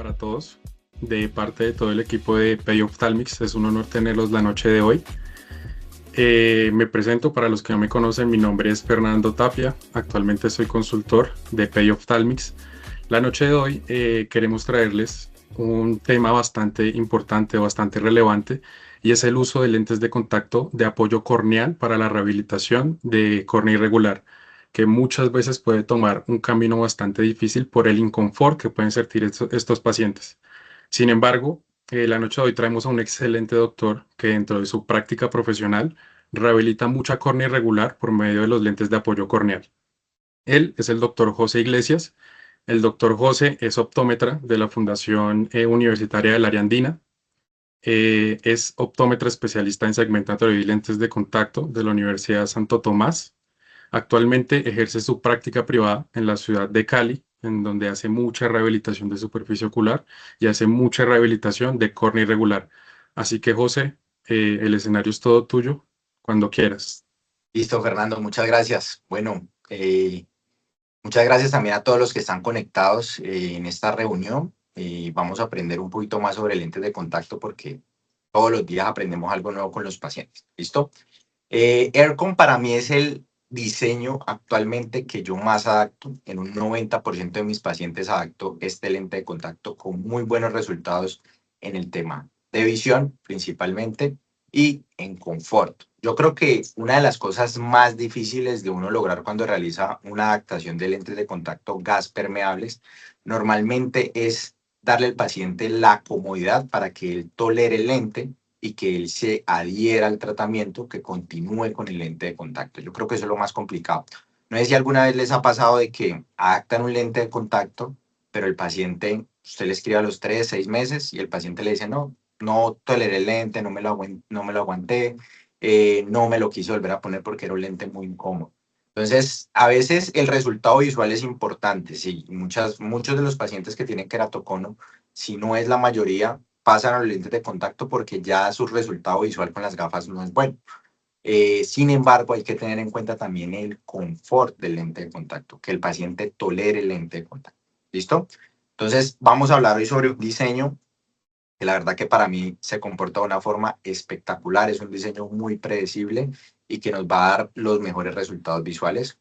para todos. De parte de todo el equipo de Pay Ophthalmics, es un honor tenerlos la noche de hoy. Me presento para los que no me conocen, mi nombre es Fernando Tapia, actualmente soy consultor de Pay Ophthalmics. La noche de hoy queremos traerles un tema bastante importante, bastante relevante, y es el uso de lentes de contacto de apoyo corneal para la rehabilitación de córnea irregular, que muchas veces puede tomar un camino bastante difícil por el inconfort que pueden sentir estos pacientes. Sin embargo, la noche de hoy traemos a un excelente doctor que dentro de su práctica profesional rehabilita mucha córnea irregular por medio de los lentes de apoyo corneal. Él es el doctor José Iglesias. El doctor José es optómetra de la Fundación Universitaria del Área Andina. Es optómetra especialista en segmentatorio y lentes de contacto de la Universidad Santo Tomás. Actualmente ejerce su práctica privada en la ciudad de Cali, en donde hace mucha rehabilitación de superficie ocular y hace mucha rehabilitación de córnea irregular. Así que, José, el escenario es todo tuyo cuando quieras. Listo, Fernando, muchas gracias. Bueno, muchas gracias también a todos los que están conectados en esta reunión. Vamos a aprender un poquito más sobre lentes de contacto porque todos los días aprendemos algo nuevo con los pacientes. ¿Listo? Aircon para mí es el diseño actualmente que yo más adapto. En un 90% de mis pacientes adapto este lente de contacto con muy buenos resultados en el tema de visión principalmente y en confort. Yo creo que una de las cosas más difíciles de uno lograr cuando realiza una adaptación de lentes de contacto gas permeables normalmente es darle al paciente la comodidad para que él tolere el lente y que él se adhiera al tratamiento, que continúe con el lente de contacto. Yo creo que eso es lo más complicado. No sé si alguna vez les ha pasado de que adaptan un lente de contacto, pero el paciente, usted le escribe a los 3, 6 meses y el paciente le dice, no, no toleré el lente, no me lo aguanté, no me lo quise volver a poner porque era un lente muy incómodo. Entonces, a veces el resultado visual es importante, sí, muchos de los pacientes que tienen queratocono, si no es la mayoría, pasan a los lentes de contacto porque ya su resultado visual con las gafas no es bueno. Sin embargo, hay que tener en cuenta también el confort del lente de contacto, que el paciente tolere el lente de contacto. ¿Listo? Entonces, vamos a hablar hoy sobre un diseño que la verdad que para mí se comporta de una forma espectacular. Es un diseño muy predecible y que nos va a dar los mejores resultados visuales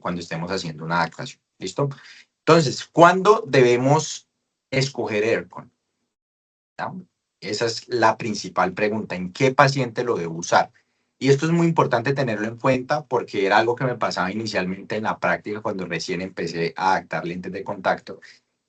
cuando estemos haciendo una adaptación. ¿Listo? Entonces, ¿cuándo debemos escoger Aircon? ¿No? Esa es la principal pregunta. ¿En qué paciente lo debo usar? Y esto es muy importante tenerlo en cuenta porque era algo que me pasaba inicialmente en la práctica cuando recién empecé a adaptar lentes de contacto.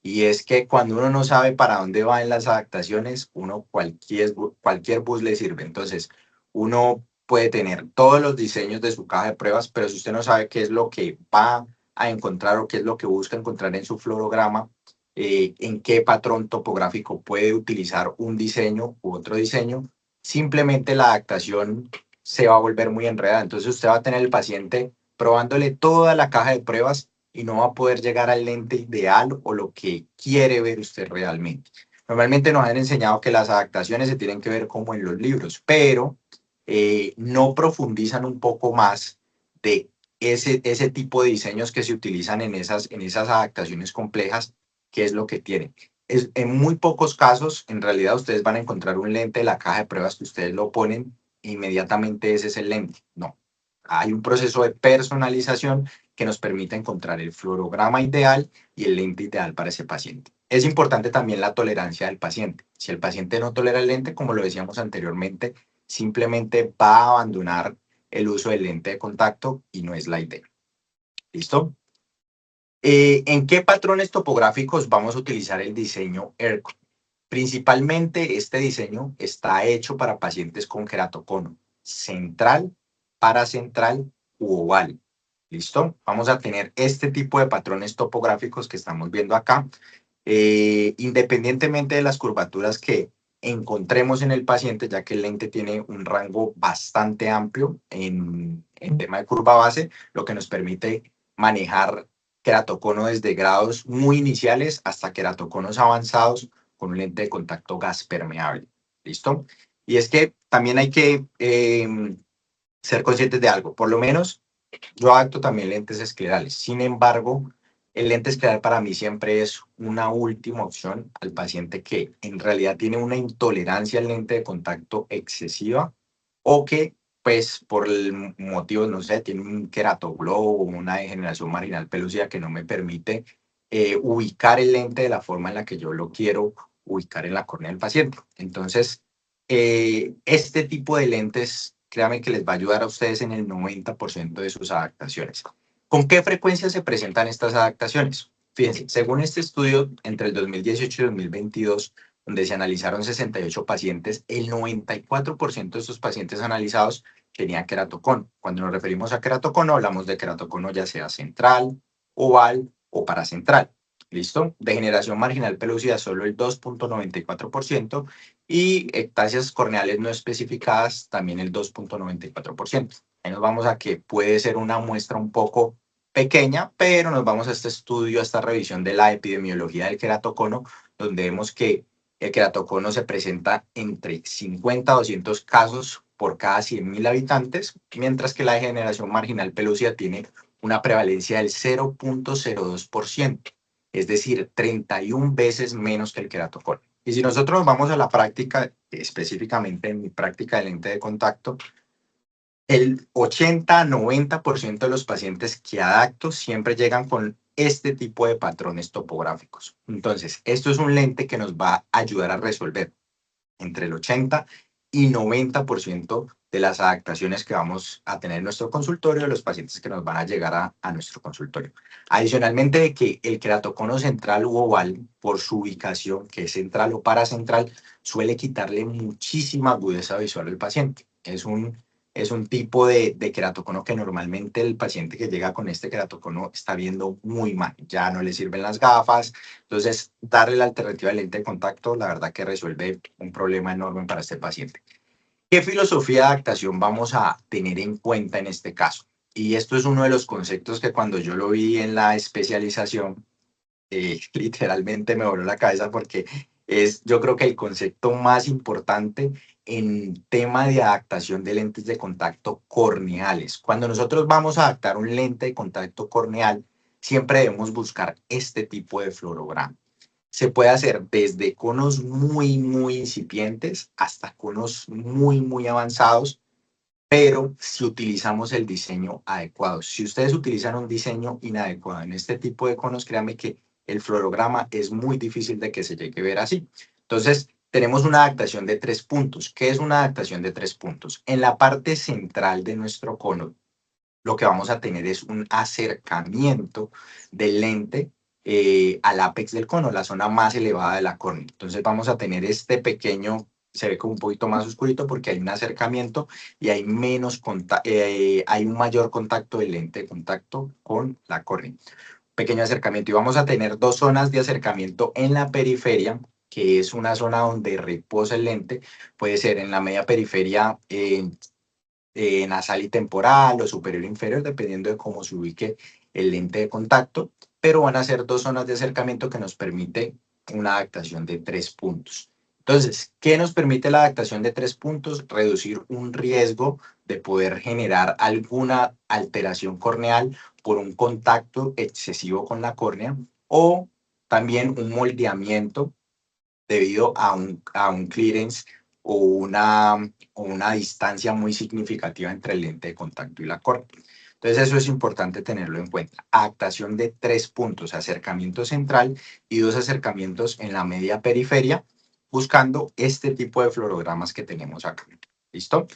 Y es que cuando uno no sabe para dónde va en las adaptaciones, cualquier bus le sirve. Entonces, uno puede tener todos los diseños de su caja de pruebas, pero si usted no sabe qué es lo que va a encontrar o qué es lo que busca encontrar en su fluorograma, en qué patrón topográfico puede utilizar un diseño u otro diseño, simplemente la adaptación se va a volver muy enredada. Entonces usted va a tener el paciente probándole toda la caja de pruebas y no va a poder llegar al lente ideal o lo que quiere ver usted realmente. Normalmente nos han enseñado que las adaptaciones se tienen que ver como en los libros, pero no profundizan un poco más de ese tipo de diseños que se utilizan en esas adaptaciones complejas, qué es lo que tienen. En muy pocos casos, en realidad, ustedes van a encontrar un lente de la caja de pruebas que ustedes lo ponen e inmediatamente ese es el lente. No. Hay un proceso de personalización que nos permite encontrar el fluorograma ideal y el lente ideal para ese paciente. Es importante también la tolerancia del paciente. Si el paciente no tolera el lente, como lo decíamos anteriormente, simplemente va a abandonar el uso del lente de contacto y no es la idea. ¿Listo? ¿En qué patrones topográficos vamos a utilizar el diseño Aircon? Principalmente este diseño está hecho para pacientes con queratocono central, paracentral u oval. ¿Listo? Vamos a tener este tipo de patrones topográficos que estamos viendo acá, independientemente de las curvaturas que encontremos en el paciente, ya que el lente tiene un rango bastante amplio en tema de curva base, lo que nos permite manejar queratocono desde grados muy iniciales hasta queratoconos avanzados con un lente de contacto gas permeable. ¿Listo? Y es que también hay que ser conscientes de algo. Por lo menos yo adapto también lentes esclerales. Sin embargo, El lente escleral para mí siempre es una última opción al paciente que en realidad tiene una intolerancia al lente de contacto excesiva o que, pues, por el motivo, no sé, tiene un queratoglobo o una degeneración marginal pelúcida que no me permite ubicar el lente de la forma en la que yo lo quiero ubicar en la córnea del paciente. Entonces, este tipo de lentes, créanme que les va a ayudar a ustedes en el 90% de sus adaptaciones. ¿Con qué frecuencia se presentan estas adaptaciones? Fíjense, según este estudio, entre el 2018 y 2022, donde se analizaron 68 pacientes, el 94% de estos pacientes analizados tenían queratocono. Cuando nos referimos a queratocono, hablamos de queratocono ya sea central, oval o paracentral. ¿Listo? Degeneración marginal pelúcida solo el 2.94% y ectasias corneales no especificadas también el 2.94%. Ahí nos vamos a que puede ser una muestra un poco pequeña, pero nos vamos a este estudio, a esta revisión de la epidemiología del queratocono, donde vemos que el queratocono se presenta entre 50 a 200 casos por cada 100.000 habitantes, mientras que la degeneración marginal pelúcida tiene una prevalencia del 0.02%, es decir, 31 veces menos que el queratocono. Y si nosotros nos vamos a la práctica, específicamente en mi práctica de lente de contacto, el 80-90% de los pacientes que adapto siempre llegan con este tipo de patrones topográficos. Entonces, esto es un lente que nos va a ayudar a resolver entre el 80 y 90% de las adaptaciones que vamos a tener en nuestro consultorio, de los pacientes que nos van a llegar a nuestro consultorio. Adicionalmente de que el queratocono central u oval, por su ubicación, que es central o paracentral, suele quitarle muchísima agudeza visual al paciente. Es un tipo de queratocono que normalmente el paciente que llega con este queratocono está viendo muy mal. Ya no le sirven las gafas. Entonces, darle la alternativa de lente de contacto, la verdad que resuelve un problema enorme para este paciente. ¿Qué filosofía de adaptación vamos a tener en cuenta en este caso? Y esto es uno de los conceptos que cuando yo lo vi en la especialización, literalmente me voló la cabeza porque es, yo creo que el concepto más importante en tema de adaptación de lentes de contacto corneales. Cuando nosotros vamos a adaptar un lente de contacto corneal, siempre debemos buscar este tipo de fluorograma. Se puede hacer desde conos muy, muy incipientes hasta conos muy, muy avanzados, pero si utilizamos el diseño adecuado. Si ustedes utilizan un diseño inadecuado en este tipo de conos, créanme que el fluorograma es muy difícil de que se llegue a ver así. Entonces, tenemos una adaptación de 3 puntos. ¿Qué es una adaptación de 3 puntos? En la parte central de nuestro cono, lo que vamos a tener es un acercamiento del lente al ápex del cono, la zona más elevada de la córnea. Entonces vamos a tener este pequeño, se ve como un poquito más oscurito porque hay un acercamiento y hay hay un mayor contacto del lente de contacto con la córnea. Pequeño acercamiento y vamos a tener dos zonas de acercamiento en la periferia, que es una zona donde reposa el lente, puede ser en la media periferia nasal y temporal o superior e inferior, dependiendo de cómo se ubique el lente de contacto, pero van a ser dos zonas de acercamiento que nos permite una adaptación de 3 puntos. Entonces, ¿qué nos permite la adaptación de 3 puntos? Reducir un riesgo de poder generar alguna alteración corneal por un contacto excesivo con la córnea o también un moldeamiento debido a un clearance o una distancia muy significativa entre el lente de contacto y la córnea. Entonces eso es importante tenerlo en cuenta. Adaptación de 3 puntos, acercamiento central y 2 acercamientos en la media periferia, buscando este tipo de fluorogramas que tenemos acá. ¿Listo?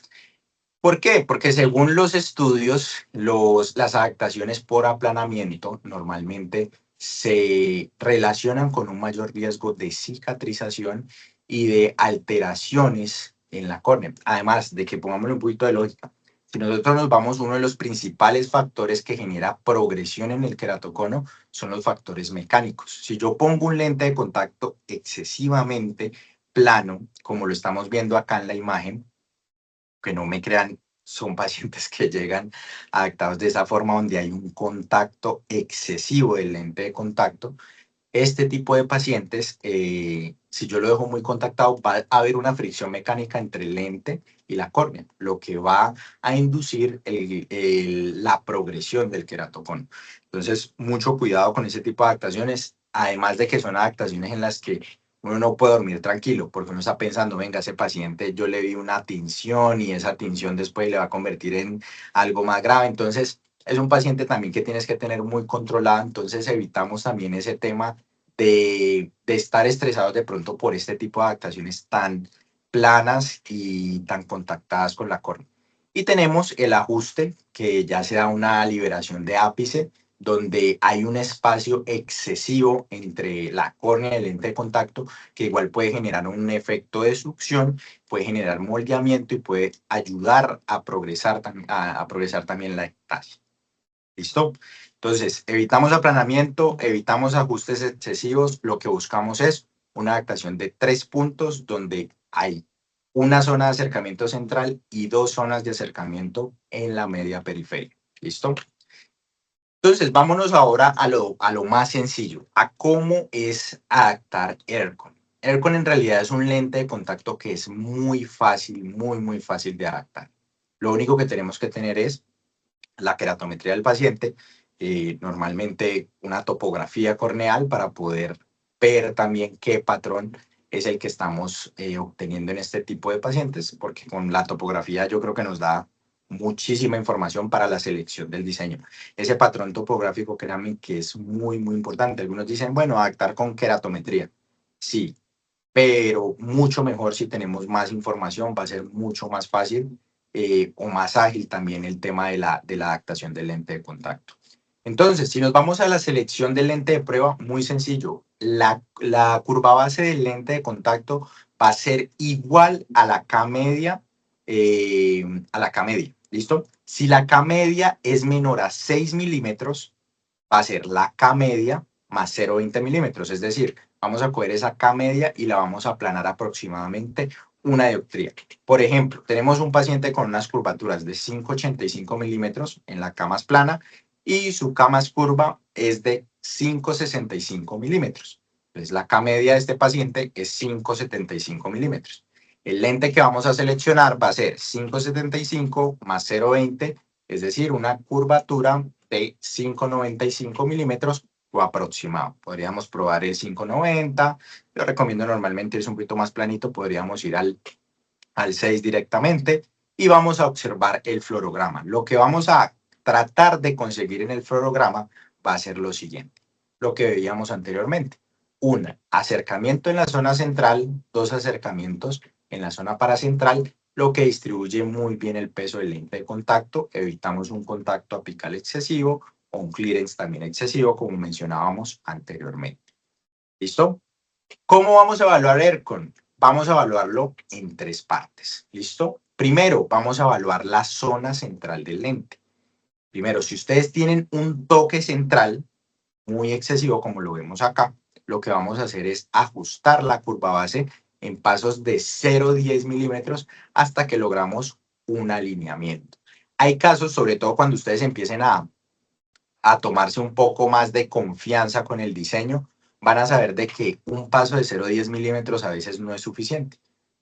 ¿Por qué? Porque según los estudios, las adaptaciones por aplanamiento normalmente se relacionan con un mayor riesgo de cicatrización y de alteraciones en la córnea. Además de que, pongámosle un poquito de lógica, si nosotros nos vamos, uno de los principales factores que genera progresión en el queratocono son los factores mecánicos. Si yo pongo un lente de contacto excesivamente plano, como lo estamos viendo acá en la imagen, que no me crean, son pacientes que llegan adaptados de esa forma donde hay un contacto excesivo del lente de contacto. Este tipo de pacientes, si yo lo dejo muy contactado, va a haber una fricción mecánica entre el lente y la córnea, lo que va a inducir la progresión del queratocono. Entonces, mucho cuidado con ese tipo de adaptaciones, además de que son adaptaciones en las que uno no puede dormir tranquilo, porque uno está pensando, venga, ese paciente yo le di una tinción y esa tinción después le va a convertir en algo más grave. Entonces, es un paciente también que tienes que tener muy controlado. Entonces, evitamos también ese tema de estar estresados de pronto por este tipo de adaptaciones tan planas y tan contactadas con la córnea. Y tenemos el ajuste, que ya se da una liberación de ápice, donde hay un espacio excesivo entre la córnea y el lente de contacto, que igual puede generar un efecto de succión, puede generar moldeamiento y puede ayudar a progresar, a progresar también la ectasia. ¿Listo? Entonces, evitamos aplanamiento, evitamos ajustes excesivos, lo que buscamos es una adaptación de 3 puntos donde hay una zona de acercamiento central y 2 zonas de acercamiento en la media periférica. ¿Listo? Entonces, vámonos ahora a lo más sencillo, a cómo es adaptar ERCON. ERCON en realidad es un lente de contacto que es muy fácil, muy fácil de adaptar. Lo único que tenemos que tener es la queratometría del paciente, normalmente una topografía corneal para poder ver también qué patrón es el que estamos obteniendo en este tipo de pacientes, porque con la topografía yo creo que nos da muchísima información para la selección del diseño. Ese patrón topográfico, créanme que es muy importante. Algunos dicen, bueno, adaptar con queratometría. Sí, pero mucho mejor si tenemos más información, va a ser mucho más fácil o más ágil también el tema de la adaptación del lente de contacto. Entonces, si nos vamos a la selección del lente de prueba, muy sencillo. La curva base del lente de contacto va a ser igual a la K media, ¿listo? Si la K media es menor a 6 milímetros, va a ser la K media más 0,20 milímetros, es decir, vamos a coger esa K media y la vamos a aplanar aproximadamente una dioptría. Por ejemplo, tenemos un paciente con unas curvaturas de 5,85 milímetros en la K más plana y su K más curva es de 5,65 milímetros. Entonces, la K media de este paciente es 5,75 milímetros. El lente que vamos a seleccionar va a ser 5,75 más 0,20, es decir, una curvatura de 5,95 milímetros o aproximado. Podríamos probar el 5,90. Yo recomiendo normalmente es un poquito más planito, podríamos ir al 6 directamente y vamos a observar el fluorograma. Lo que vamos a tratar de conseguir en el fluorograma va a ser lo siguiente, lo que veíamos anteriormente. Un acercamiento en la zona central, 2 acercamientos en la zona paracentral, lo que distribuye muy bien el peso del lente de contacto. Evitamos un contacto apical excesivo o un clearance también excesivo, como mencionábamos anteriormente. ¿Listo? ¿Cómo vamos a evaluar ERCON? Vamos a evaluarlo en 3 partes. ¿Listo? Primero, vamos a evaluar la zona central del lente. Primero, si ustedes tienen un toque central muy excesivo, como lo vemos acá, lo que vamos a hacer es ajustar la curva base en pasos de 0,10 milímetros hasta que logramos un alineamiento. Hay casos, sobre todo cuando ustedes empiecen a tomarse un poco más de confianza con el diseño, van a saber de que un paso de 0,10 milímetros a veces no es suficiente.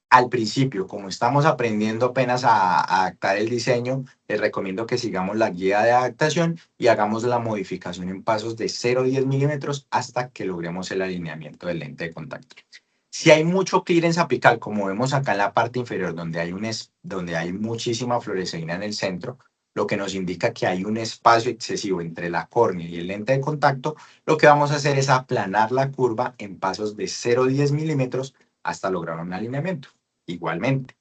Al principio, como estamos aprendiendo apenas a adaptar el diseño, les recomiendo que sigamos la guía de adaptación y hagamos la modificación en pasos de 0,10 milímetros hasta que logremos el alineamiento del lente de contacto. Si hay mucho clearance apical, como vemos acá en la parte inferior, donde hay muchísima fluoresceína en el centro, lo que nos indica que hay un espacio excesivo entre la córnea y el lente de contacto, lo que vamos a hacer es aplanar la curva en pasos de 0,10 milímetros hasta lograr un alineamiento. Igualmente,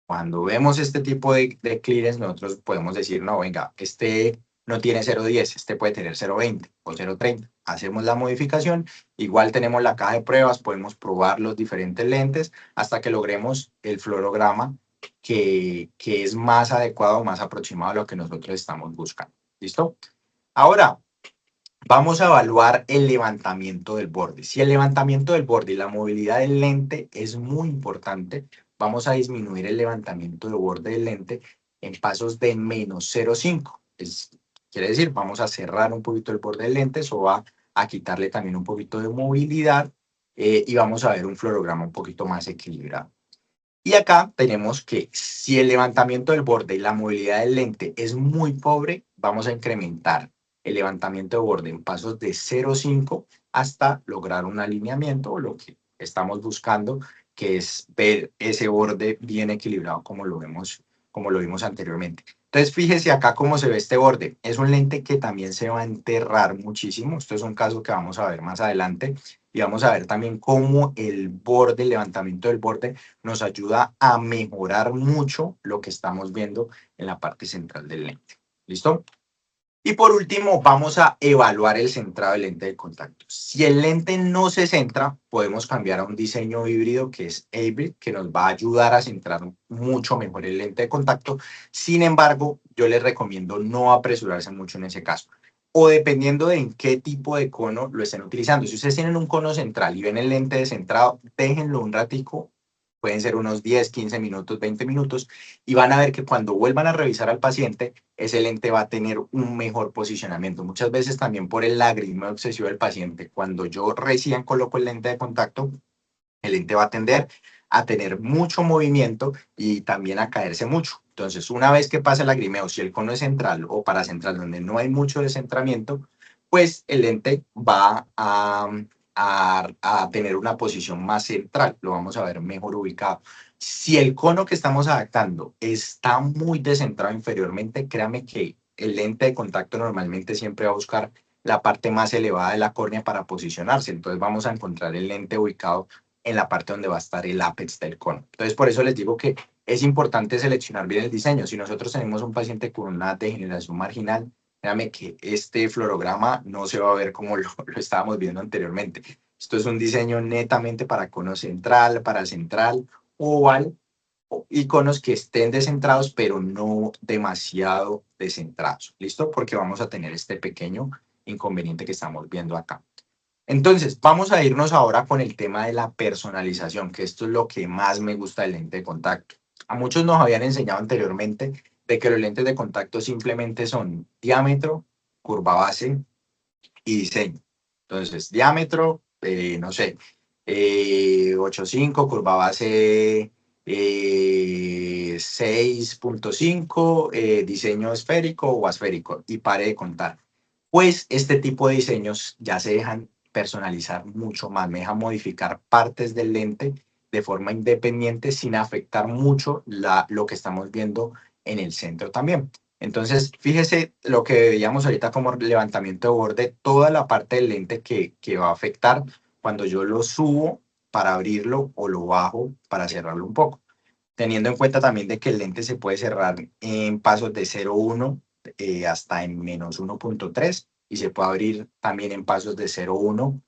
cuando vemos este tipo de clearance, nosotros podemos decir, no, venga, este no tiene 0,10, este puede tener 0,20 o 0,30. Hacemos la modificación, igual tenemos la caja de pruebas, podemos probar los diferentes lentes hasta que logremos el fluorograma que es más adecuado, más aproximado a lo que nosotros estamos buscando. ¿Listo? Ahora, vamos a evaluar el levantamiento del borde. Si el levantamiento del borde y la movilidad del lente es muy importante, vamos a disminuir el levantamiento de borde del lente en pasos de menos 0,5. Quiere decir, vamos a cerrar un poquito el borde del lente, eso va a quitarle también un poquito de movilidad y vamos a ver un fluorograma un poquito más equilibrado. Y acá tenemos que si el levantamiento del borde y la movilidad del lente es muy pobre, vamos a incrementar el levantamiento de borde en pasos de 0,5 hasta lograr un alineamiento o lo que estamos buscando, que es ver ese borde bien equilibrado como lo vimos anteriormente. Entonces, fíjese acá cómo se ve este borde. Es un lente que también se va a enterrar muchísimo. Esto es un caso que vamos a ver más adelante. Y vamos a ver también cómo el borde, el levantamiento del borde, nos ayuda a mejorar mucho lo que estamos viendo en la parte central del lente. ¿Listo? Y por último, vamos a evaluar el centrado del lente de contacto. Si el lente no se centra, podemos cambiar a un diseño híbrido que es Hybrid, que nos va a ayudar a centrar mucho mejor el lente de contacto. Sin embargo, yo les recomiendo no apresurarse mucho en ese caso. O dependiendo de en qué tipo de cono lo estén utilizando. Si ustedes tienen un cono central y ven el lente descentrado, déjenlo un ratico, pueden ser unos 10, 15 minutos, 20 minutos, y van a ver que cuando vuelvan a revisar al paciente, ese lente va a tener un mejor posicionamiento. Muchas veces también por el lagrimeo excesivo del paciente, cuando yo recién coloco el lente de contacto, el lente va a tender a tener mucho movimiento y también a caerse mucho. Entonces, una vez que pasa el lagrimeo, si el cono es central o paracentral, donde no hay mucho descentramiento, pues el lente va a tener una posición más central, lo vamos a ver mejor ubicado. Si el cono que estamos adaptando está muy descentrado inferiormente, créame que el lente de contacto normalmente siempre va a buscar la parte más elevada de la córnea para posicionarse. Entonces vamos a encontrar el lente ubicado en la parte donde va a estar el ápex del cono. Entonces por eso les digo que es importante seleccionar bien el diseño. Si nosotros tenemos un paciente con una degeneración marginal, créame que este fluorograma no se va a ver como lo estábamos viendo anteriormente. Esto es un diseño netamente para cono central, para central, oval, iconos que estén descentrados, pero no demasiado descentrados. ¿Listo? Porque vamos a tener este pequeño inconveniente que estamos viendo acá. Entonces, vamos a irnos ahora con el tema de la personalización, que esto es lo que más me gusta del lente de contacto. A muchos nos habían enseñado anteriormente de que los lentes de contacto simplemente son diámetro, curva base y diseño. Entonces, diámetro, no sé, 8,5, curva base 6,5, diseño esférico o asférico, y pare de contar. Pues este tipo de diseños ya se dejan personalizar mucho más, me dejan modificar partes del lente de forma independiente sin afectar mucho lo que estamos viendo en el centro también. Entonces, fíjese lo que veíamos ahorita como levantamiento de borde, toda la parte del lente que va a afectar cuando yo lo subo para abrirlo o lo bajo para cerrarlo un poco. Teniendo en cuenta también de que el lente se puede cerrar en pasos de 0,1 hasta en -1,3 y se puede abrir también en pasos de 0,1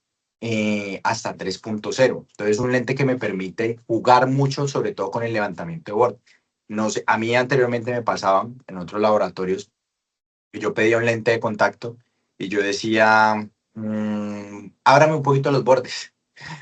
hasta 3,0. Entonces, es un lente que me permite jugar mucho, sobre todo con el levantamiento de borde. No sé, a mí anteriormente me pasaban en otros laboratorios que yo pedía un lente de contacto y yo decía, ábrame un poquito los bordes.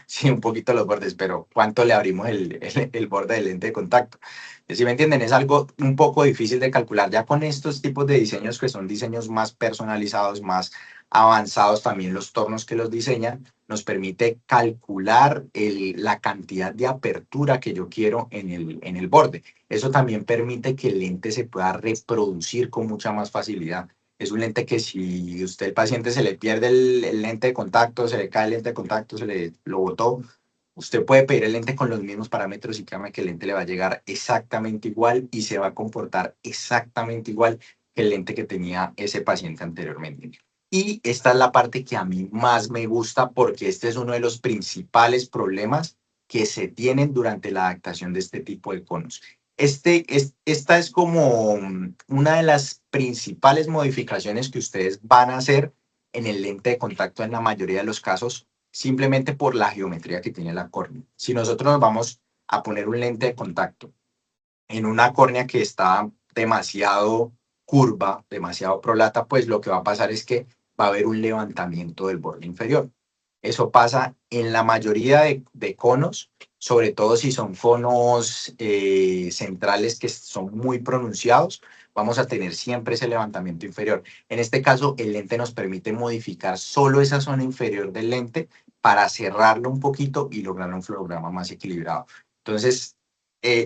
Sí, un poquito los bordes, pero ¿cuánto le abrimos el borde del lente de contacto? Si me entienden, es algo un poco difícil de calcular. Ya con estos tipos de diseños que son diseños más personalizados, más avanzados, también los tornos que los diseñan, nos permite calcular la cantidad de apertura que yo quiero en el borde. Eso también permite que el lente se pueda reproducir con mucha más facilidad. Es un lente que si usted, el paciente, se le pierde el lente de contacto, se le cae el lente de contacto, se le lo botó, usted puede pedir el lente con los mismos parámetros y créame que el lente le va a llegar exactamente igual y se va a comportar exactamente igual que el lente que tenía ese paciente anteriormente. Y esta es la parte que a mí más me gusta porque este es uno de los principales problemas que se tienen durante la adaptación de este tipo de conos. Esta es como una de las principales modificaciones que ustedes van a hacer en el lente de contacto en la mayoría de los casos, simplemente por la geometría que tiene la córnea. Si nosotros nos vamos a poner un lente de contacto en una córnea que está demasiado curva, demasiado prolata, pues lo que va a pasar es que va a haber un levantamiento del borde inferior. Eso pasa en la mayoría de conos, sobre todo si son conos centrales que son muy pronunciados, vamos a tener siempre ese levantamiento inferior. En este caso, el lente nos permite modificar solo esa zona inferior del lente para cerrarlo un poquito y lograr un fluorograma más equilibrado. Entonces,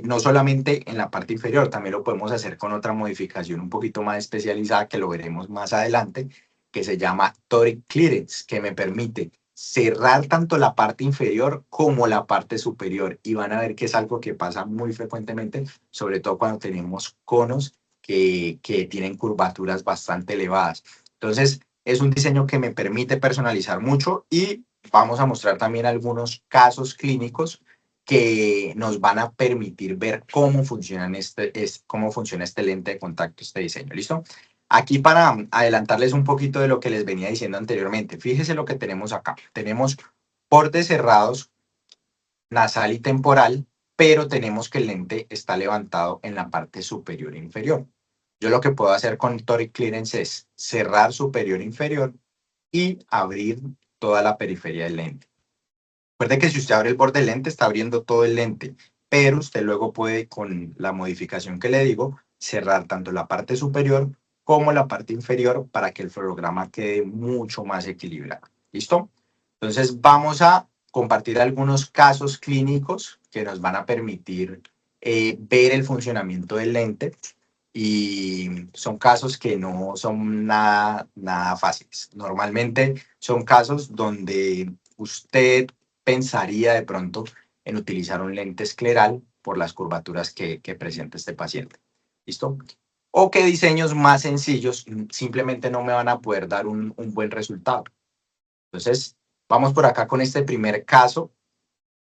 no solamente en la parte inferior, también lo podemos hacer con otra modificación un poquito más especializada que lo veremos más adelante, que se llama Toric Clearance, que me permite cerrar tanto la parte inferior como la parte superior. Y van a ver que es algo que pasa muy frecuentemente, sobre todo cuando tenemos conos que tienen curvaturas bastante elevadas. Entonces, es un diseño que me permite personalizar mucho y vamos a mostrar también algunos casos clínicos que nos van a permitir ver cómo funciona este lente de contacto, este diseño. ¿Listo? Aquí para adelantarles un poquito de lo que les venía diciendo anteriormente, fíjese lo que tenemos acá. Tenemos bordes cerrados, nasal y temporal, pero tenemos que el lente está levantado en la parte superior e inferior. Yo lo que puedo hacer con Toric Clearance es cerrar superior e inferior y abrir toda la periferia del lente. Recuerde que si usted abre el borde del lente, está abriendo todo el lente, pero usted luego puede, con la modificación que le digo, cerrar tanto la parte superior como la parte inferior para que el fluorograma quede mucho más equilibrado. ¿Listo? Entonces vamos a compartir algunos casos clínicos que nos van a permitir ver el funcionamiento del lente y son casos que no son nada fáciles. Normalmente son casos donde usted pensaría de pronto en utilizar un lente escleral por las curvaturas que presenta este paciente. ¿Listo? O que diseños más sencillos simplemente no me van a poder dar un buen resultado. Entonces, vamos por acá con este primer caso,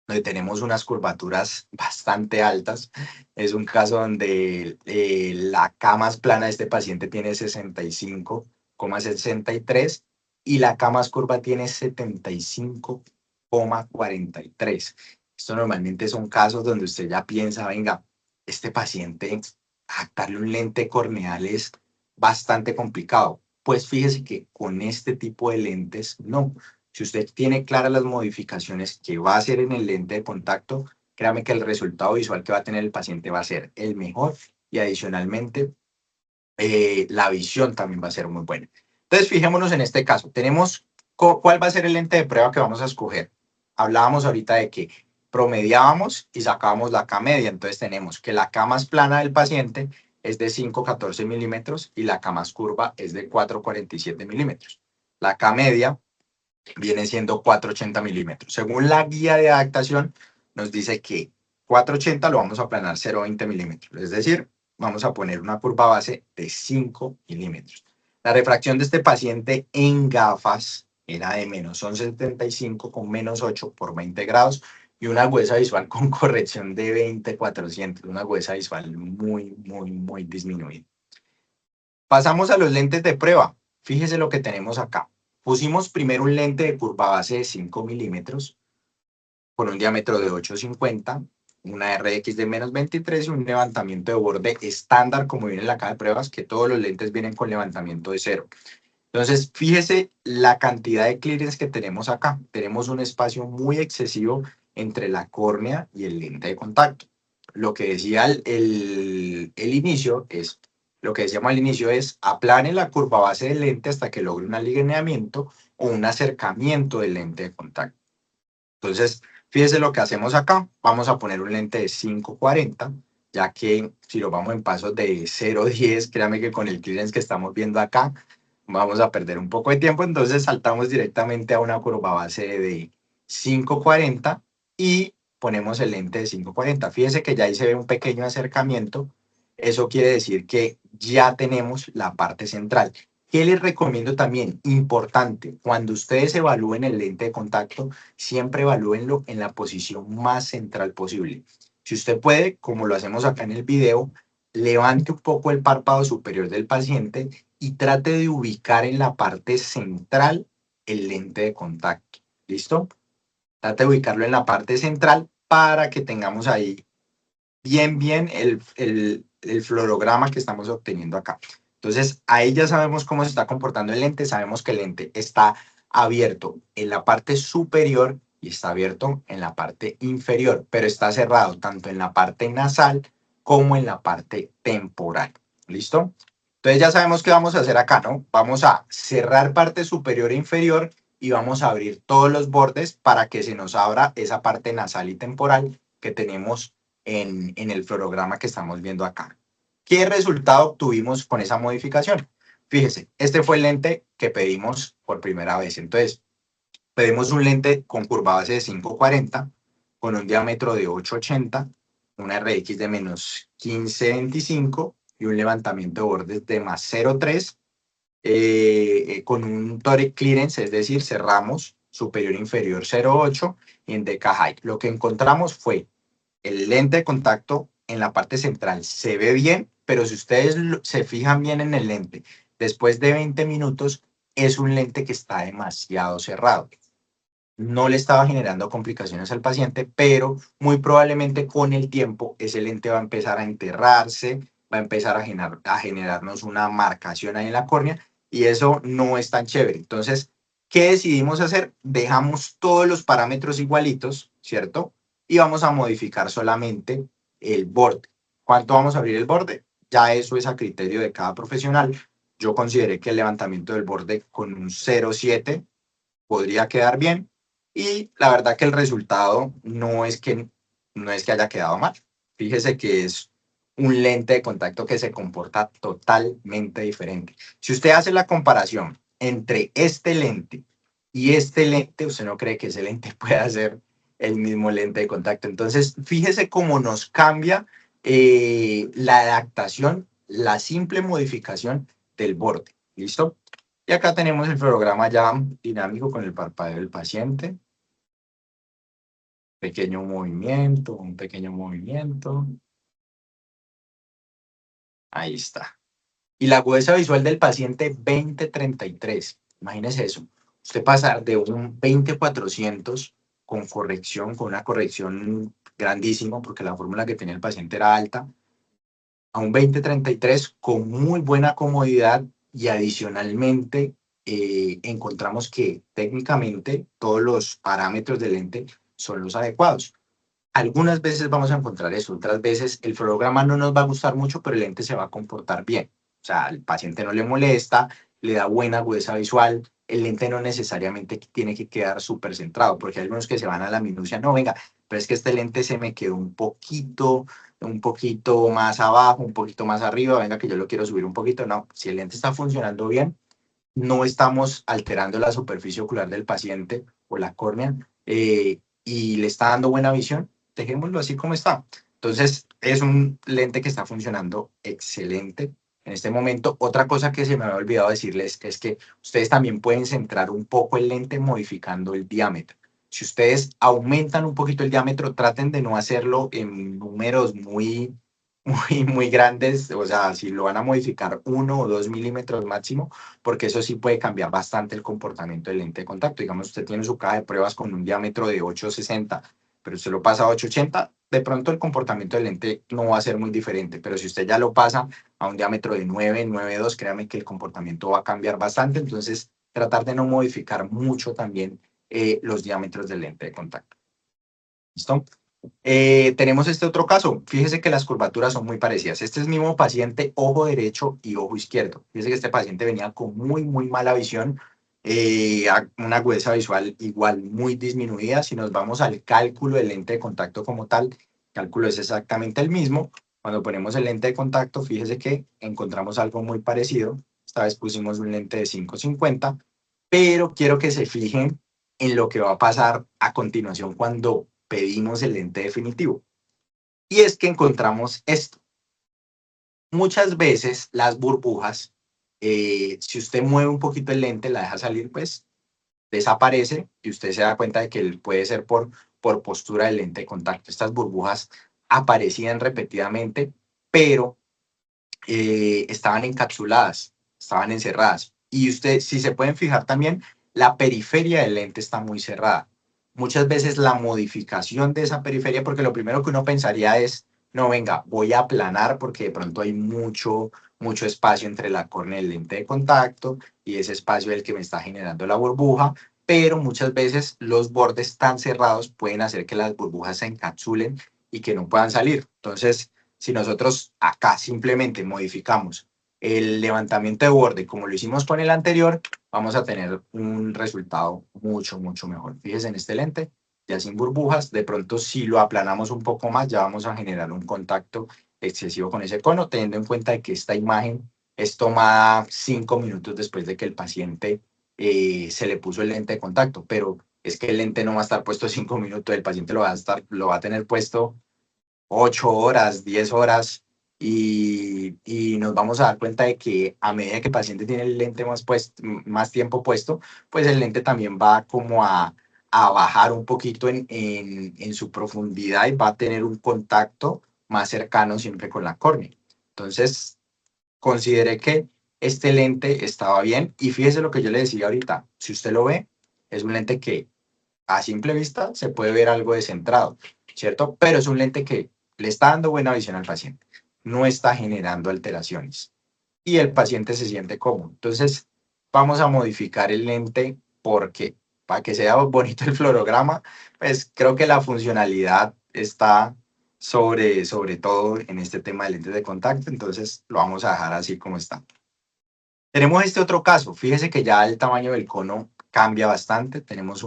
donde tenemos unas curvaturas bastante altas. Es un caso donde la K más plana de este paciente tiene 65,63 y la K más curva tiene 75,43. Esto normalmente son casos donde usted ya piensa, venga, este paciente, adaptarle un lente corneal es bastante complicado. Pues fíjese que con este tipo de lentes, no. Si usted tiene claras las modificaciones que va a hacer en el lente de contacto, créame que el resultado visual que va a tener el paciente va a ser el mejor y adicionalmente la visión también va a ser muy buena. Entonces, fijémonos en este caso. Tenemos cuál va a ser el lente de prueba que vamos a escoger. Hablábamos ahorita de que promediábamos y sacábamos la K media. Entonces, tenemos que la K más plana del paciente es de 5,14 milímetros y la K más curva es de 4,47 milímetros. La K media viene siendo 480 milímetros. Según la guía de adaptación, nos dice que 480 lo vamos a aplanar 0,20 milímetros. Es decir, vamos a poner una curva base de 5 milímetros. La refracción de este paciente en gafas era de menos 11,75 con menos 8 por 20 grados y una agudeza visual con corrección de 20,400, una agudeza visual muy disminuida. Pasamos a los lentes de prueba. Fíjese lo que tenemos acá. Pusimos primero un lente de curva base de 5 milímetros con un diámetro de 8,50, una RX de menos 23 y un levantamiento de borde estándar como viene en la caja de pruebas, que todos los lentes vienen con levantamiento de 0. Entonces, fíjese la cantidad de clearance que tenemos acá. Tenemos un espacio muy excesivo entre la córnea y el lente de contacto. Lo que decía el inicio es, lo que decíamos al inicio es aplane la curva base del lente hasta que logre un alineamiento o un acercamiento del lente de contacto. Entonces, fíjese lo que hacemos acá. Vamos a poner un lente de 5,40, ya que si lo vamos en pasos de 0,10, créame que con el clearance que estamos viendo acá, vamos a perder un poco de tiempo. Entonces, saltamos directamente a una curva base de 5,40 y ponemos el lente de 5,40. Fíjese que ya ahí se ve un pequeño acercamiento. Eso quiere decir que ya tenemos la parte central. ¿Qué les recomiendo también? Importante, cuando ustedes evalúen el lente de contacto, siempre evalúenlo en la posición más central posible. Si usted puede, como lo hacemos acá en el video, levante un poco el párpado superior del paciente y trate de ubicar en la parte central el lente de contacto. ¿Listo? Trate de ubicarlo en la parte central para que tengamos ahí bien el fluorograma que estamos obteniendo acá. Entonces, ahí ya sabemos cómo se está comportando el lente, sabemos que el lente está abierto en la parte superior y está abierto en la parte inferior, pero está cerrado tanto en la parte nasal como en la parte temporal. ¿Listo? Entonces ya sabemos qué vamos a hacer acá, ¿no? Vamos a cerrar parte superior e inferior y vamos a abrir todos los bordes para que se nos abra esa parte nasal y temporal que tenemos en el fluorograma que estamos viendo acá. ¿Qué resultado obtuvimos con esa modificación? Fíjese, este fue el lente que pedimos por primera vez. Entonces, pedimos un lente con curva base de 540, con un diámetro de 880, una RX de menos 1525 y un levantamiento de bordes de más 0,3, con un toric clearance, es decir, cerramos superior e inferior 0,8 y en deca height. Lo que encontramos fue el lente de contacto en la parte central se ve bien, pero si ustedes se fijan bien en el lente, después de 20 minutos es un lente que está demasiado cerrado. No le estaba generando complicaciones al paciente, pero muy probablemente con el tiempo ese lente va a empezar a enterrarse, va a empezar a generarnos una marcación ahí en la córnea y eso no es tan chévere. Entonces, ¿qué decidimos hacer? Dejamos todos los parámetros igualitos, ¿cierto? Y vamos a modificar solamente el borde. ¿Cuánto vamos a abrir el borde? Ya eso es a criterio de cada profesional. Yo consideré que el levantamiento del borde con un 0,7 podría quedar bien y la verdad que el resultado no es que haya quedado mal. Fíjese que es un lente de contacto que se comporta totalmente diferente. Si usted hace la comparación entre este lente y este lente, usted no cree que ese lente pueda ser el mismo lente de contacto. Entonces, fíjese cómo nos cambia la adaptación, la simple modificación del borde. ¿Listo? Y acá tenemos el programa ya dinámico con el parpadeo del paciente. Pequeño movimiento, un pequeño movimiento. Ahí está. Y la agudeza visual del paciente 2033. Imagínese eso. Usted pasar de un 20/400 con corrección, con una corrección grandísima, porque la fórmula que tenía el paciente era alta, a un 2033 con muy buena comodidad y adicionalmente encontramos que técnicamente todos los parámetros del lente son los adecuados. Algunas veces vamos a encontrar eso, otras veces el fluorograma no nos va a gustar mucho, pero el lente se va a comportar bien. O sea, al paciente no le molesta, le da buena agudeza visual, el lente no necesariamente tiene que quedar súper centrado, porque hay algunos que se van a la minucia, no, venga, pero es que este lente se me quedó un poquito más abajo, un poquito más arriba, venga que yo lo quiero subir un poquito. No, si el lente está funcionando bien, no estamos alterando la superficie ocular del paciente o la córnea y le está dando buena visión, dejémoslo así como está. Entonces, es un lente que está funcionando excelente en este momento. Otra cosa que se me había olvidado decirles es que ustedes también pueden centrar un poco el lente modificando el diámetro. Si ustedes aumentan un poquito el diámetro, traten de no hacerlo en números muy grandes, o sea, si lo van a modificar 1 o 2 milímetros máximo, porque eso sí puede cambiar bastante el comportamiento del lente de contacto. Digamos, usted tiene su caja de pruebas con un diámetro de 860, pero usted lo pasa a 880, de pronto el comportamiento del lente no va a ser muy diferente, pero si usted ya lo pasa a un diámetro de 9, 9,2, créame que el comportamiento va a cambiar bastante, entonces tratar de no modificar mucho también los diámetros del lente de contacto. ¿Listo? Tenemos este otro caso. Fíjese que las curvaturas son muy parecidas. Este es el mismo paciente, ojo derecho y ojo izquierdo. Fíjese que este paciente venía con muy mala visión, una agudeza visual igual muy disminuida. Si nos vamos al cálculo del lente de contacto como tal, el cálculo es exactamente el mismo. Cuando ponemos el lente de contacto, fíjese que encontramos algo muy parecido. Esta vez pusimos un lente de 550, pero quiero que se fijen en lo que va a pasar a continuación cuando pedimos el lente definitivo. Y es que encontramos esto. Muchas veces las burbujas, si usted mueve un poquito el lente, la deja salir, pues desaparece y usted se da cuenta de que puede ser por postura del lente de contacto. Estas burbujas aparecían repetidamente, pero estaban encapsuladas, estaban encerradas. Y usted, si se pueden fijar también, la periferia del lente está muy cerrada. Muchas veces la modificación de esa periferia, porque lo primero que uno pensaría es, no, venga, voy a aplanar porque de pronto hay mucho espacio entre la córnea y el lente de contacto y ese espacio es el que me está generando la burbuja, pero muchas veces los bordes tan cerrados pueden hacer que las burbujas se encapsulen y que no puedan salir. Entonces, si nosotros acá simplemente modificamos el levantamiento de borde como lo hicimos con el anterior, vamos a tener un resultado mucho mejor. Fíjense en este lente, ya sin burbujas. De pronto, si lo aplanamos un poco más, ya vamos a generar un contacto excesivo con ese cono, teniendo en cuenta que esta imagen es tomada 5 minutos después de que el paciente se le puso el lente de contacto, pero es que el lente no va a estar puesto 5 minutos, el paciente lo va a tener puesto 8 horas, 10 horas, y nos vamos a dar cuenta de que a medida que el paciente tiene el lente más tiempo puesto, pues el lente también va como a bajar un poquito en su profundidad y va a tener un contacto más cercano siempre con la córnea. Entonces, consideré que este lente estaba bien y fíjese lo que yo le decía ahorita, si usted lo ve, es un lente que a simple vista se puede ver algo descentrado, ¿cierto? Pero es un lente que le está dando buena visión al paciente, no está generando alteraciones y el paciente se siente cómodo. Entonces, vamos a modificar el lente porque para que sea bonito el fluorograma, pues creo que la funcionalidad está sobre todo en este tema de lentes de contacto, entonces lo vamos a dejar así como está. Tenemos este otro caso, fíjese que ya el tamaño del cono cambia bastante, tenemos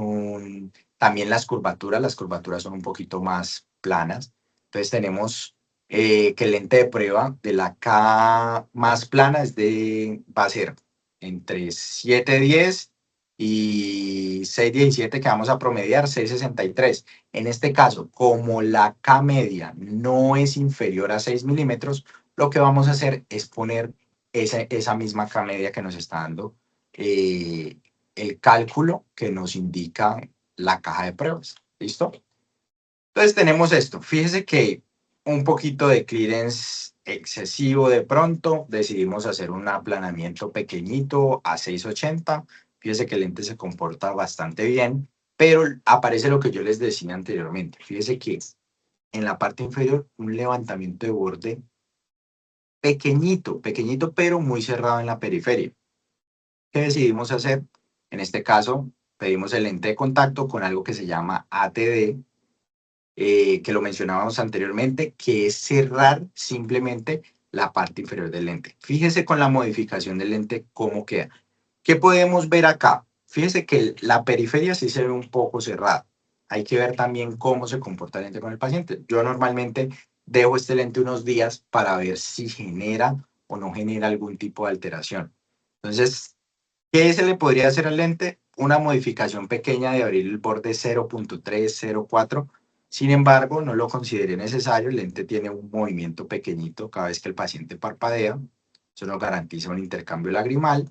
también las curvaturas son un poquito más planas, entonces tenemos que el lente de prueba de la K más plana va a ser entre 7.10 y 6.17 que vamos a promediar 6.63. En este caso, como la K media no es inferior a 6 milímetros, lo que vamos a hacer es poner esa misma K media que nos está dando eh, el cálculo que nos indica la caja de pruebas. ¿Listo? Entonces tenemos esto. Fíjese que un poquito de clearance excesivo de pronto. Decidimos hacer un aplanamiento pequeñito a 680. Fíjese que el lente se comporta bastante bien, pero aparece lo que yo les decía anteriormente. Fíjese que en la parte inferior un levantamiento de borde pequeñito, pequeñito, pero muy cerrado en la periferia. ¿Qué decidimos hacer? En este caso, pedimos el lente de contacto con algo que se llama ATD, que lo mencionábamos anteriormente, que es cerrar simplemente la parte inferior del lente. Fíjese con la modificación del lente cómo queda. ¿Qué podemos ver acá? Fíjese que la periferia sí se ve un poco cerrada. Hay que ver también cómo se comporta el lente con el paciente. Yo normalmente dejo este lente unos días para ver si genera o no genera algún tipo de alteración. Entonces, ¿qué se le podría hacer al lente? Una modificación pequeña de abrir el borde 0.3, 0.4. Sin embargo, no lo consideré necesario. El lente tiene un movimiento pequeñito cada vez que el paciente parpadea. Eso nos garantiza un intercambio lagrimal.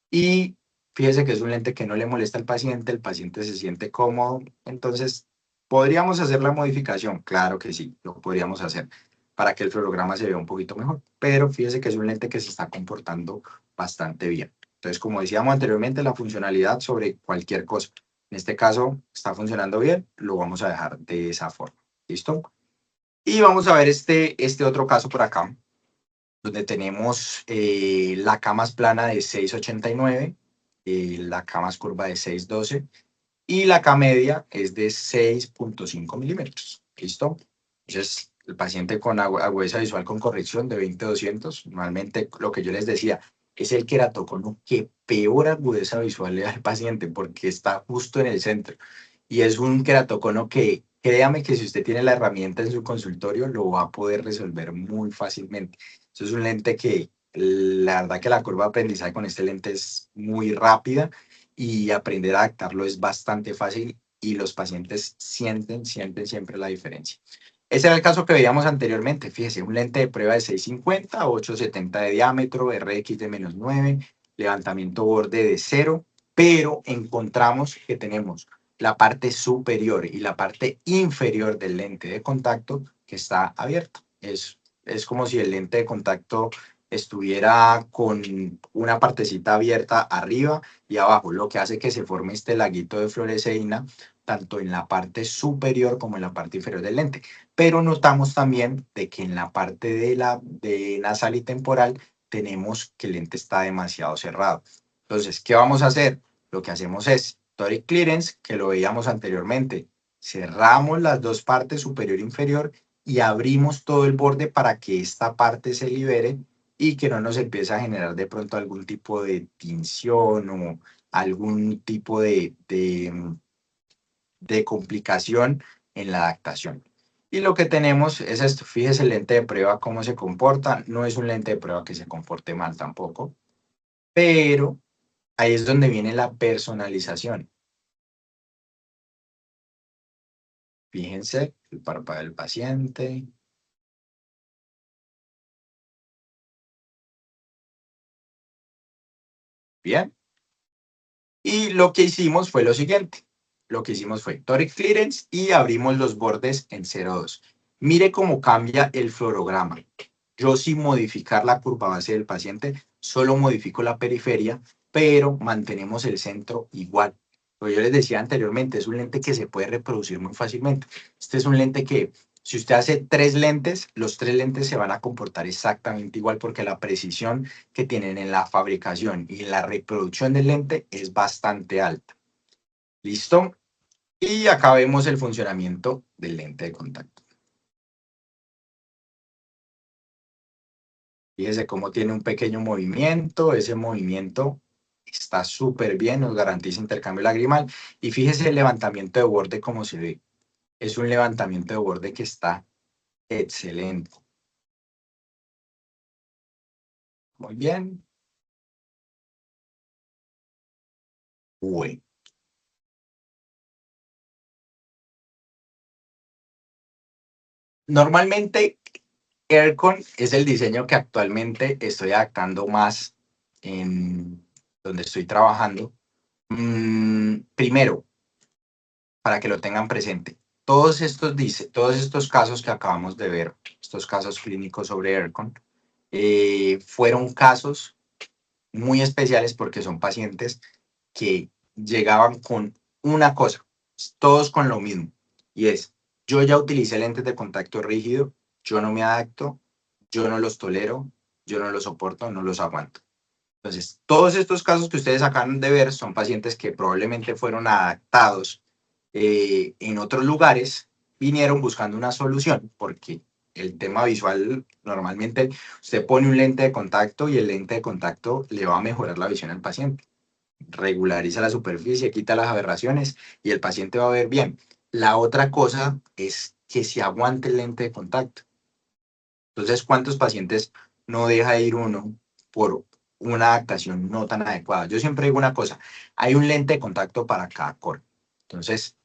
Y fíjese que es un lente que no le molesta al paciente, el paciente se siente cómodo. Entonces, ¿podríamos hacer la modificación? Claro que sí, lo podríamos hacer para que el fluorograma se vea un poquito mejor. Pero fíjese que es un lente que se está comportando bastante bien. Entonces, como decíamos anteriormente, la funcionalidad sobre cualquier cosa. En este caso, está funcionando bien, lo vamos a dejar de esa forma. ¿Listo? Y vamos a ver este otro caso por acá, donde tenemos la K más plana de 6.89, la K más curva de 6.12 y la K media es de 6.5 milímetros. ¿Listo? Entonces, el paciente con agudeza visual con corrección de 20-200, normalmente lo que yo les decía, es el queratocono que peor agudeza visual le da al paciente porque está justo en el centro. Y es un queratocono que, créame que si usted tiene la herramienta en su consultorio, lo va a poder resolver muy fácilmente. Eso es un lente que, la verdad que la curva de aprendizaje con este lente es muy rápida y aprender a adaptarlo es bastante fácil y los pacientes sienten siempre la diferencia. Ese era el caso que veíamos anteriormente. Fíjese, un lente de prueba de 650, 870 de diámetro, RX de -9, levantamiento borde de 0, pero encontramos que tenemos la parte superior y la parte inferior del lente de contacto que está abierta. Es como si el lente de contacto estuviera con una partecita abierta arriba y abajo, lo que hace que se forme este laguito de fluoresceína tanto en la parte superior como en la parte inferior del lente. Pero notamos también de que en la parte de nasal y temporal tenemos que el lente está demasiado cerrado. Entonces, ¿qué vamos a hacer? Lo que hacemos es toric clearance, que lo veíamos anteriormente. Cerramos las dos partes, superior e inferior, y abrimos todo el borde para que esta parte se libere y que no nos empiece a generar de pronto algún tipo de tinción o algún tipo de complicación en la adaptación. Y lo que tenemos es esto. Fíjese el lente de prueba cómo se comporta. No es un lente de prueba que se comporte mal tampoco, pero ahí es donde viene la personalización. Fíjense el párpado del paciente. Bien. Y lo que hicimos fue lo siguiente. Lo que hicimos fue Toric Clearance y abrimos los bordes en 0,2. Mire cómo cambia el fluorograma. Yo sin modificar la curva base del paciente, solo modifico la periferia, pero mantenemos el centro igual. Como yo les decía anteriormente, es un lente que se puede reproducir muy fácilmente. Este es un lente que, si usted hace 3 lentes, los 3 lentes se van a comportar exactamente igual porque la precisión que tienen en la fabricación y en la reproducción del lente es bastante alta. ¿Listo? Y acá vemos el funcionamiento del lente de contacto. Fíjese cómo tiene un pequeño movimiento, ese movimiento está súper bien, nos garantiza intercambio lagrimal. Y fíjese el levantamiento de borde como se ve. Es un levantamiento de borde que está excelente. Muy bien. Bueno. Normalmente, Aircon es el diseño que actualmente estoy adaptando más en donde estoy trabajando. Primero, para que lo tengan presente, todos estos casos que acabamos de ver, estos casos clínicos sobre Aircon, fueron casos muy especiales porque son pacientes que llegaban con una cosa, todos con lo mismo, y es, yo ya utilicé lentes de contacto rígido, yo no me adapto, yo no los tolero, yo no los soporto, no los aguanto. Entonces, todos estos casos que ustedes acaban de ver son pacientes que probablemente fueron adaptados en otros lugares, vinieron buscando una solución, porque el tema visual, normalmente usted pone un lente de contacto y el lente de contacto le va a mejorar la visión al paciente. Regulariza la superficie, quita las aberraciones y el paciente va a ver bien. La otra cosa es que se aguante el lente de contacto. Entonces, ¿cuántos pacientes no deja ir uno por una adaptación no tan adecuada? Yo siempre digo una cosa, hay un lente de contacto para cada córnea. Entonces,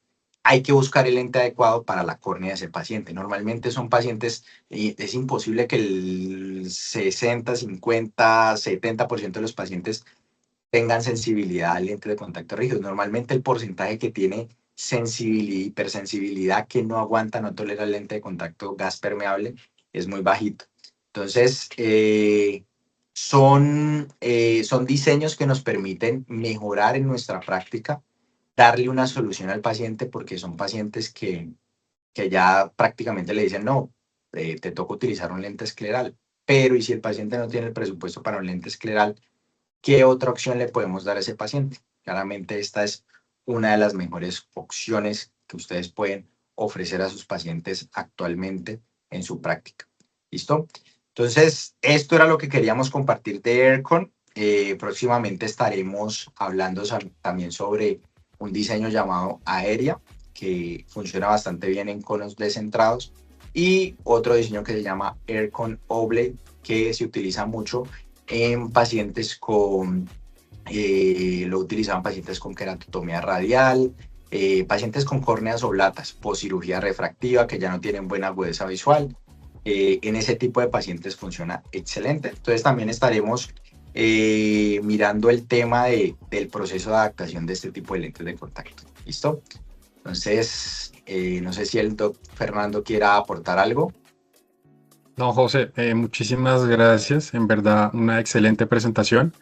hay que buscar el lente adecuado para la córnea de ese paciente. Normalmente son pacientes, y es imposible que el 60, 50, 70% de los pacientes tengan sensibilidad al lente de contacto rígido. Normalmente el porcentaje que tiene sensibilidad, hipersensibilidad, que no aguanta, no tolera el lente de contacto gas permeable, es muy bajito. Entonces, son diseños que nos permiten mejorar en nuestra práctica, darle una solución al paciente, porque son pacientes que ya prácticamente le dicen, no, te toca utilizar un lente escleral. Pero, ¿y si el paciente no tiene el presupuesto para un lente escleral? ¿Qué otra opción le podemos dar a ese paciente? Claramente esta es una de las mejores opciones que ustedes pueden ofrecer a sus pacientes actualmente en su práctica. ¿Listo? Entonces, esto era lo que queríamos compartir de Aircon. Próximamente estaremos hablando también sobre un diseño llamado Aérea, que funciona bastante bien en conos descentrados, y otro diseño que se llama Aircon Oblate, que se utiliza mucho en pacientes lo utilizaban pacientes con queratotomía radial, pacientes con córneas oblatas, poscirugía refractiva, que ya no tienen buena agudeza visual. En ese tipo de pacientes funciona excelente. Entonces también estaremos mirando el tema del proceso de adaptación de este tipo de lentes de contacto. ¿Listo? Entonces, no sé si el doctor Fernando quiera aportar algo. No, José, muchísimas gracias. En verdad, una excelente presentación.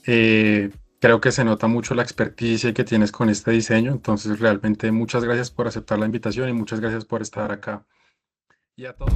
Creo que se nota mucho la experticia que tienes con este diseño. Entonces, realmente muchas gracias por aceptar la invitación y muchas gracias por estar acá. Y a todos.